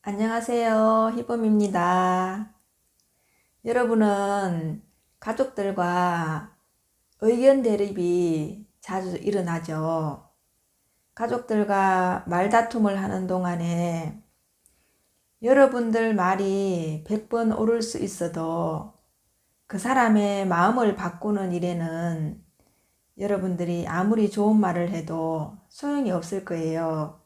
안녕하세요. 희범입니다. 여러분은 가족들과 의견 대립이 자주 일어나죠. 가족들과 말다툼을 하는 동안에 여러분들 말이 100번 옳을 수 있어도 그 사람의 마음을 바꾸는 일에는 여러분들이 아무리 좋은 말을 해도 소용이 없을 거예요.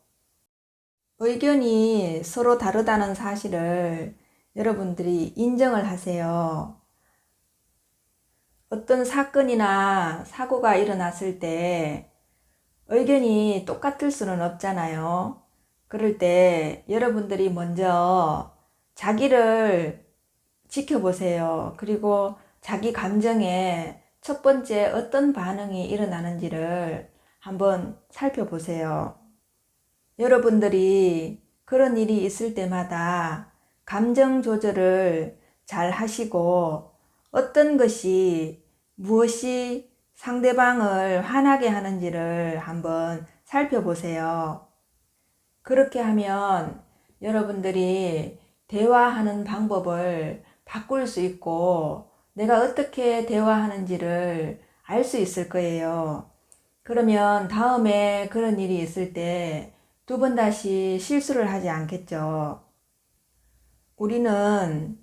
의견이 서로 다르다는 사실을 여러분들이 인정을 하세요. 어떤 사건이나 사고가 일어났을 때 의견이 똑같을 수는 없잖아요. 그럴 때 여러분들이 먼저 자기를 지켜보세요. 그리고 자기 감정에 첫 번째 어떤 반응이 일어나는지를 한번 살펴보세요. 여러분들이 그런 일이 있을 때마다 감정 조절을 잘 하시고 어떤 것이 무엇이 상대방을 화나게 하는지를 한번 살펴보세요. 그렇게 하면 여러분들이 대화하는 방법을 바꿀 수 있고 내가 어떻게 대화하는지를 알 수 있을 거예요. 그러면 다음에 그런 일이 있을 때 두 번 다시 실수를 하지 않겠죠. 우리는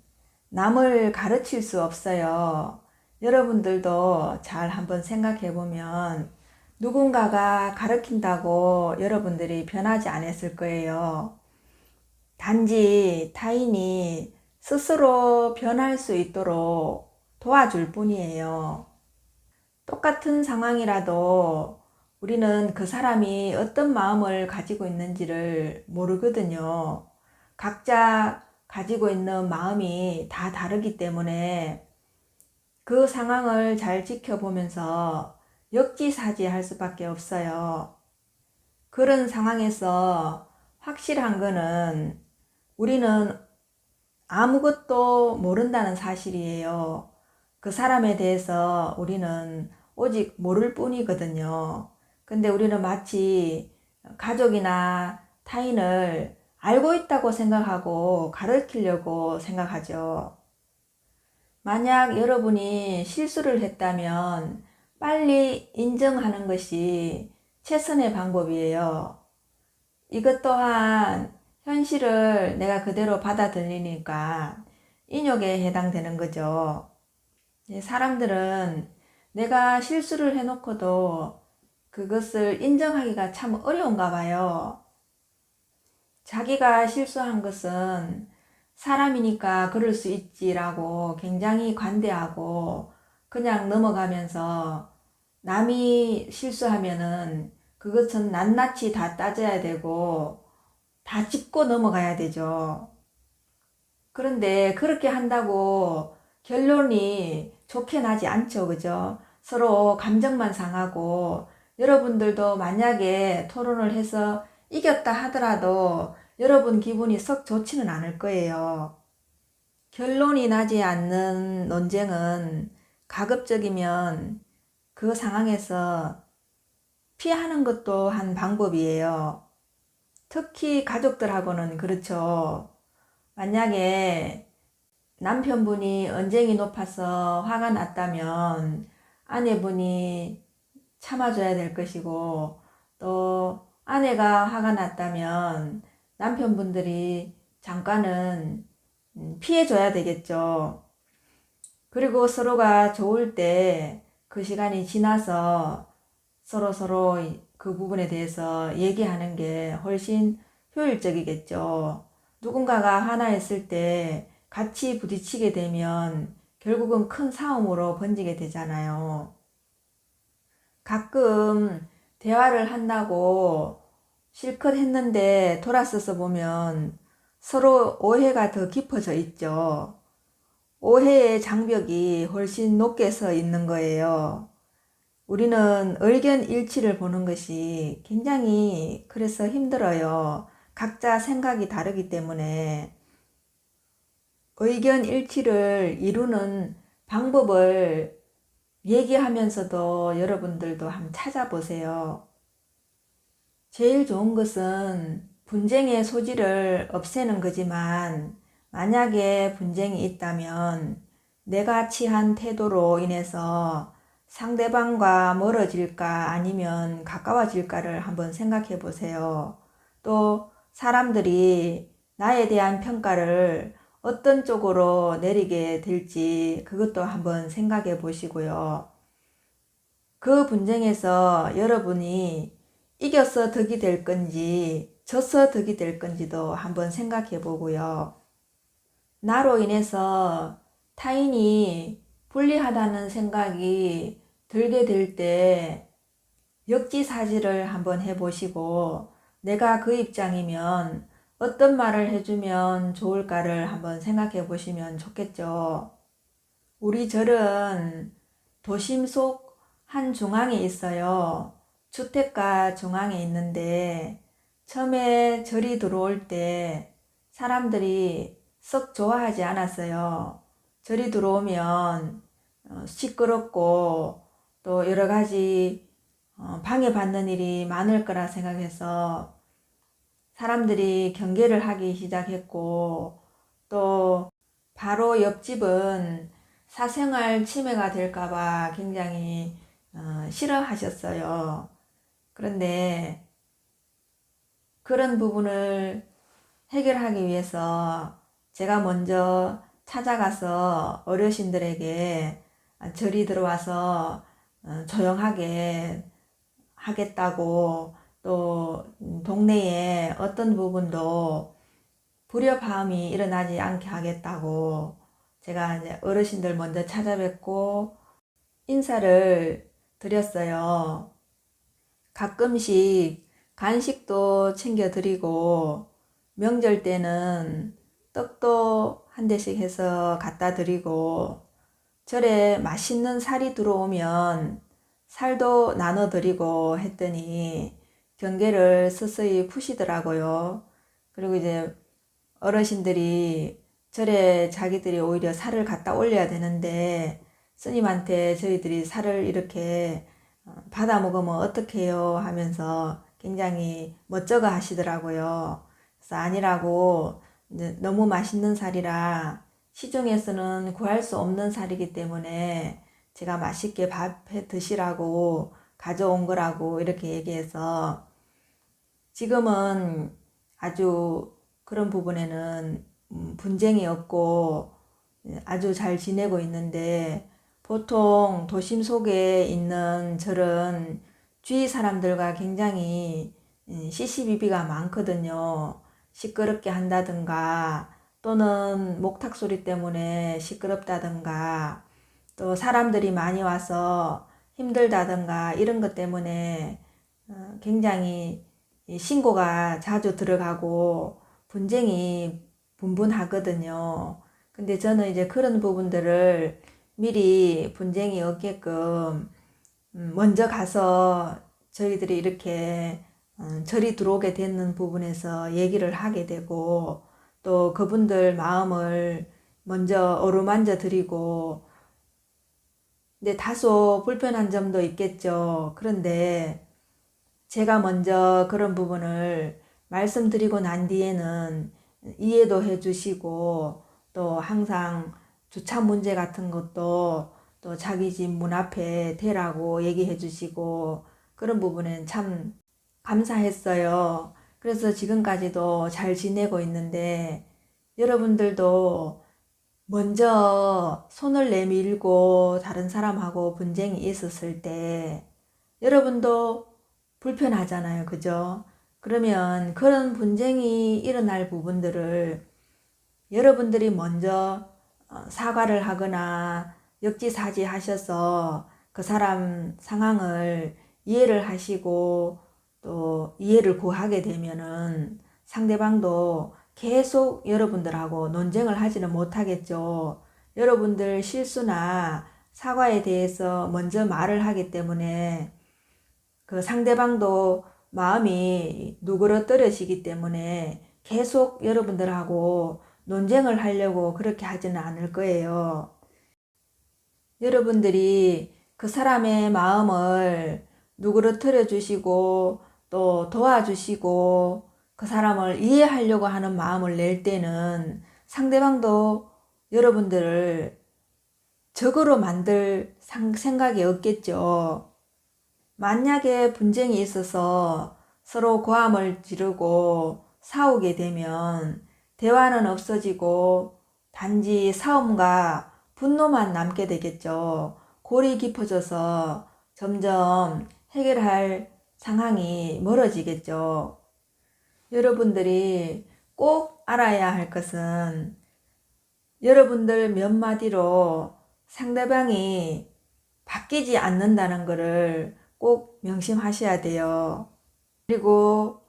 남을 가르칠 수 없어요. 여러분들도 잘 한번 생각해 보면 누군가가 가르친다고 여러분들이 변하지 않았을 거예요. 단지 타인이 스스로 변할 수 있도록 도와줄 뿐이에요. 똑같은 상황이라도 우리는 그 사람이 어떤 마음을 가지고 있는지를 모르거든요. 각자 가지고 있는 마음이 다 다르기 때문에 그 상황을 잘 지켜보면서 역지사지할 수밖에 없어요. 그런 상황에서 확실한 거는 우리는 아무것도 모른다는 사실이에요. 그 사람에 대해서 우리는 오직 모를 뿐이거든요. 근데 우리는 마치 가족이나 타인을 알고 있다고 생각하고 가르치려고 생각하죠. 만약 여러분이 실수를 했다면 빨리 인정하는 것이 최선의 방법이에요. 이것 또한 현실을 내가 그대로 받아들이니까 인욕에 해당되는 거죠. 사람들은 내가 실수를 해놓고도 그것을 인정하기가 참 어려운가 봐요. 자기가 실수한 것은 사람이니까 그럴 수 있지라고 굉장히 관대하고 그냥 넘어가면서 남이 실수하면은 그것은 낱낱이 다 따져야 되고 다 짚고 넘어가야 되죠. 그런데 그렇게 한다고 결론이 좋게 나지 않죠. 그죠? 서로 감정만 상하고 여러분들도 만약에 토론을 해서 이겼다 하더라도 여러분 기분이 썩 좋지는 않을 거예요. 결론이 나지 않는 논쟁은 가급적이면 그 상황에서 피하는 것도 한 방법이에요. 특히 가족들하고는 그렇죠. 만약에 남편분이 언쟁이 높아서 화가 났다면 아내분이 참아줘야 될 것이고 또 아내가 화가 났다면 남편분들이 잠깐은 피해줘야 되겠죠. 그리고 서로가 좋을 때 그 시간이 지나서 서로 그 부분에 대해서 얘기하는 게 훨씬 효율적이겠죠. 누군가가 하나였을 때 같이 부딪히게 되면 결국은 큰 싸움으로 번지게 되잖아요. 가끔 대화를 한다고 실컷 했는데 돌아서서 보면 서로 오해가 더 깊어져 있죠. 오해의 장벽이 훨씬 높게 서 있는 거예요. 우리는 의견 일치를 보는 것이 굉장히 그래서 힘들어요. 각자 생각이 다르기 때문에 의견 일치를 이루는 방법을 얘기하면서도 여러분들도 한번 찾아보세요. 제일 좋은 것은 분쟁의 소지를 없애는 거지만 만약에 분쟁이 있다면 내가 취한 태도로 인해서 상대방과 멀어질까 아니면 가까워질까를 한번 생각해 보세요. 또 사람들이 나에 대한 평가를 어떤 쪽으로 내리게 될지 그것도 한번 생각해 보시고요. 그 분쟁에서 여러분이 이겨서 득이 될 건지 져서 득이 될 건지도 한번 생각해 보고요. 나로 인해서 타인이 불리하다는 생각이 들게 될 때 역지사지를 한번 해보시고 내가 그 입장이면 어떤 말을 해주면 좋을까를 한번 생각해 보시면 좋겠죠. 우리 절은 도심 속 한 중앙에 있어요. 주택가 중앙에 있는데 처음에 절이 들어올 때 사람들이 썩 좋아하지 않았어요. 절이 들어오면 시끄럽고 또 여러 가지 방해받는 일이 많을 거라 생각해서 사람들이 경계를 하기 시작했고 또 바로 옆집은 사생활 침해가 될까봐 굉장히 싫어하셨어요. 그런데 그런 부분을 해결하기 위해서 제가 먼저 찾아가서 어르신들에게 절이 들어와서 조용하게 하겠다고 또 동네에 어떤 부분도 불협화음이 일어나지 않게 하겠다고 제가 이제 어르신들 먼저 찾아뵙고 인사를 드렸어요. 가끔씩 간식도 챙겨드리고 명절 때는 떡도 한 대씩 해서 갖다 드리고 절에 맛있는 살이 들어오면 살도 나눠드리고 했더니 경계를 서서히 푸시더라고요. 그리고 이제 어르신들이 절에 자기들이 오히려 살을 갖다 올려야 되는데 스님한테 저희들이 살을 이렇게 받아 먹으면 어떡해요 하면서 굉장히 멋쩍어 하시더라고요. 그래서 아니라고 너무 맛있는 살이라 시중에서는 구할 수 없는 살이기 때문에 제가 맛있게 밥해 드시라고 가져온 거라고 이렇게 얘기해서 지금은 아주 그런 부분에는 분쟁이 없고 아주 잘 지내고 있는데 보통 도심 속에 있는 절은 주위 사람들과 굉장히 시시비비가 많거든요. 시끄럽게 한다든가 또는 목탁 소리 때문에 시끄럽다든가 또 사람들이 많이 와서 힘들다든가 이런 것 때문에 굉장히 신고가 자주 들어가고 분쟁이 분분하거든요. 근데 저는 이제 그런 부분들을 미리 분쟁이 없게끔 먼저 가서 저희들이 이렇게 절이 들어오게 되는 부분에서 얘기를 하게 되고 또 그분들 마음을 먼저 어루만져 드리고 근데 다소 불편한 점도 있겠죠. 그런데 제가 먼저 그런 부분을 말씀드리고 난 뒤에는 이해도 해주시고 또 항상 주차 문제 같은 것도 또 자기 집 문 앞에 대라고 얘기해 주시고 그런 부분엔 참 감사했어요. 그래서 지금까지도 잘 지내고 있는데 여러분들도 먼저 손을 내밀고 다른 사람하고 분쟁이 있었을 때 여러분도 불편하잖아요. 그죠? 그러면 그런 분쟁이 일어날 부분들을 여러분들이 먼저 사과를 하거나 역지사지 하셔서 그 사람 상황을 이해를 하시고 또 이해를 구하게 되면은 상대방도 계속 여러분들하고 논쟁을 하지는 못하겠죠. 여러분들 실수나 사과에 대해서 먼저 말을 하기 때문에 그 상대방도 마음이 누그러뜨려지기 때문에 계속 여러분들하고 논쟁을 하려고 그렇게 하지는 않을 거예요. 여러분들이 그 사람의 마음을 누그러뜨려 주시고 또 도와주시고 그 사람을 이해하려고 하는 마음을 낼 때는 상대방도 여러분들을 적으로 만들 생각이 없겠죠. 만약에 분쟁이 있어서 서로 고함을 지르고 싸우게 되면 대화는 없어지고 단지 싸움과 분노만 남게 되겠죠. 골이 깊어져서 점점 해결할 상황이 멀어지겠죠. 여러분들이 꼭 알아야 할 것은 여러분들 몇 마디로 상대방이 바뀌지 않는다는 것을 꼭 명심하셔야 돼요. 그리고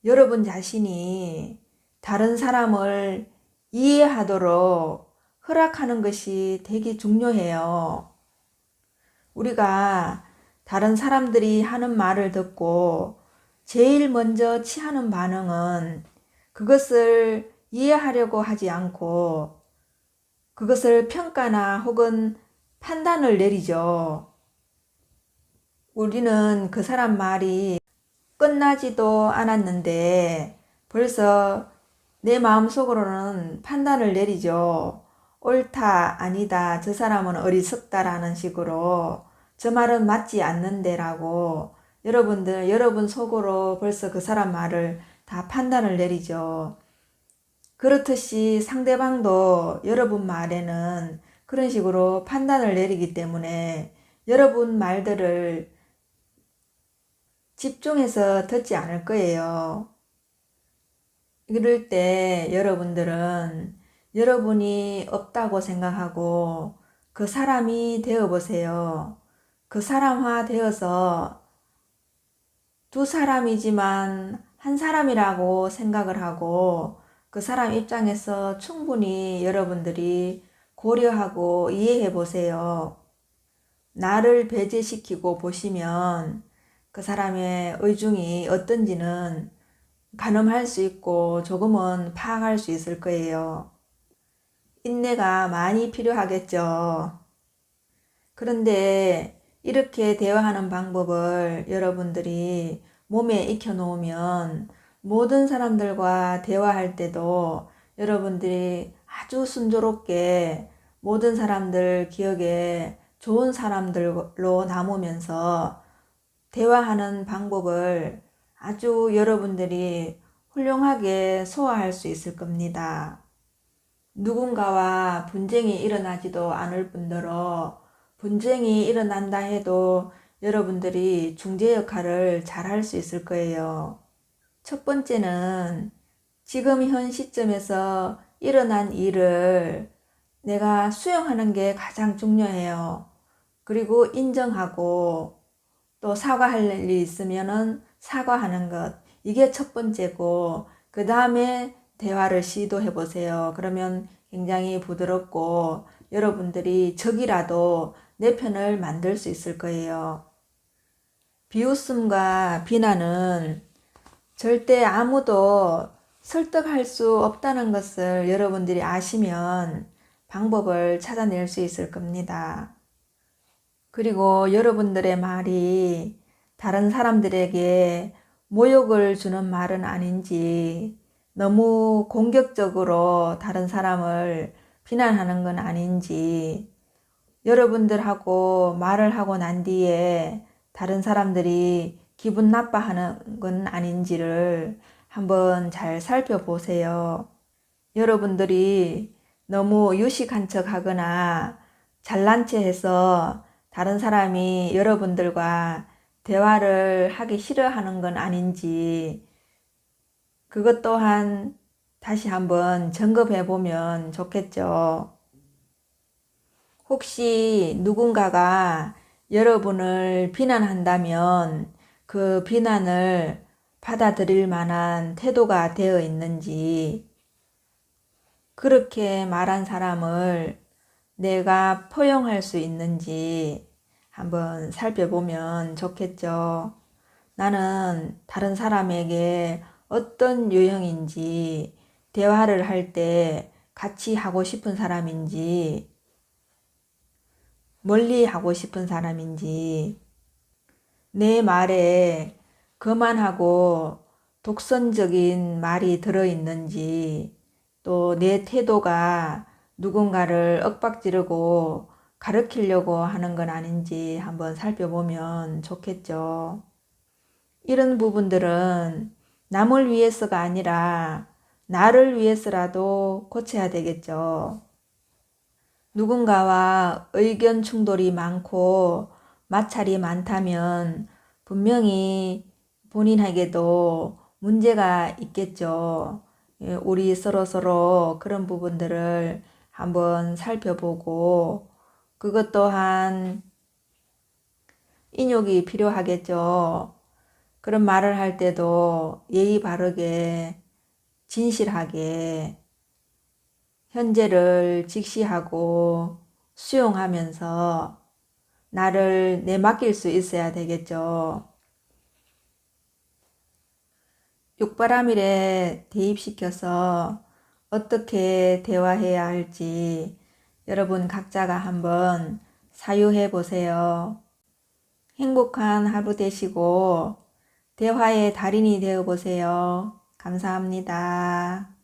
여러분 자신이 다른 사람을 이해하도록 허락하는 것이 되게 중요해요. 우리가 다른 사람들이 하는 말을 듣고 제일 먼저 취하는 반응은 그것을 이해하려고 하지 않고 그것을 평가나 혹은 판단을 내리죠. 우리는 그 사람 말이 끝나지도 않았는데 벌써 내 마음속으로는 판단을 내리죠. 옳다, 아니다, 저 사람은 어리석다라는 식으로 저 말은 맞지 않는데 라고 여러분 속으로 벌써 그 사람 말을 다 판단을 내리죠. 그렇듯이 상대방도 여러분 말에는 그런 식으로 판단을 내리기 때문에 여러분 말들을 집중해서 듣지 않을 거예요. 이럴 때 여러분들은 여러분이 없다고 생각하고 그 사람이 되어 보세요. 그 사람화 되어서 두 사람이지만 한 사람이라고 생각을 하고 그 사람 입장에서 충분히 여러분들이 고려하고 이해해 보세요. 나를 배제시키고 보시면 그 사람의 의중이 어떤지는 가늠할 수 있고 조금은 파악할 수 있을 거예요. 인내가 많이 필요하겠죠. 그런데 이렇게 대화하는 방법을 여러분들이 몸에 익혀 놓으면 모든 사람들과 대화할 때도 여러분들이 아주 순조롭게 모든 사람들 기억에 좋은 사람들로 남으면서 대화하는 방법을 아주 여러분들이 훌륭하게 소화할 수 있을 겁니다. 누군가와 분쟁이 일어나지도 않을 뿐더러 분쟁이 일어난다 해도 여러분들이 중재 역할을 잘 할 수 있을 거예요. 첫 번째는 지금 현 시점에서 일어난 일을 내가 수용하는 게 가장 중요해요. 그리고 인정하고 또 사과할 일이 있으면은 사과하는 것. 이게 첫 번째고, 그 다음에 대화를 시도해 보세요. 그러면 굉장히 부드럽고 여러분들이 적이라도 내 편을 만들 수 있을 거예요. 비웃음과 비난은 절대 아무도 설득할 수 없다는 것을 여러분들이 아시면 방법을 찾아낼 수 있을 겁니다. 그리고 여러분들의 말이 다른 사람들에게 모욕을 주는 말은 아닌지, 너무 공격적으로 다른 사람을 비난하는 건 아닌지, 여러분들하고 말을 하고 난 뒤에 다른 사람들이 기분 나빠하는 건 아닌지를 한번 잘 살펴보세요. 여러분들이 너무 유식한 척 하거나 잘난 체 해서 다른 사람이 여러분들과 대화를 하기 싫어하는 건 아닌지 그것 또한 다시 한번 점검해 보면 좋겠죠. 혹시 누군가가 여러분을 비난한다면 그 비난을 받아들일 만한 태도가 되어 있는지, 그렇게 말한 사람을 내가 포용할 수 있는지 한번 살펴보면 좋겠죠. 나는 다른 사람에게 어떤 유형인지, 대화를 할 때 같이 하고 싶은 사람인지, 멀리 하고 싶은 사람인지, 내 말에 그만하고 독선적인 말이 들어있는지, 또 내 태도가 누군가를 윽박지르고 가르치려고 하는 건 아닌지 한번 살펴보면 좋겠죠. 이런 부분들은 남을 위해서가 아니라 나를 위해서라도 고쳐야 되겠죠. 누군가와 의견 충돌이 많고 마찰이 많다면 분명히 본인에게도 문제가 있겠죠. 우리 서로 그런 부분들을 한번 살펴보고 그것 또한 인욕이 필요하겠죠. 그런 말을 할 때도 예의 바르게 진실하게 현재를 직시하고 수용하면서 나를 내맡길 수 있어야 되겠죠. 육바라밀에 대입시켜서 어떻게 대화해야 할지 여러분 각자가 한번 사유해 보세요. 행복한 하루 되시고 대화의 달인이 되어 보세요. 감사합니다.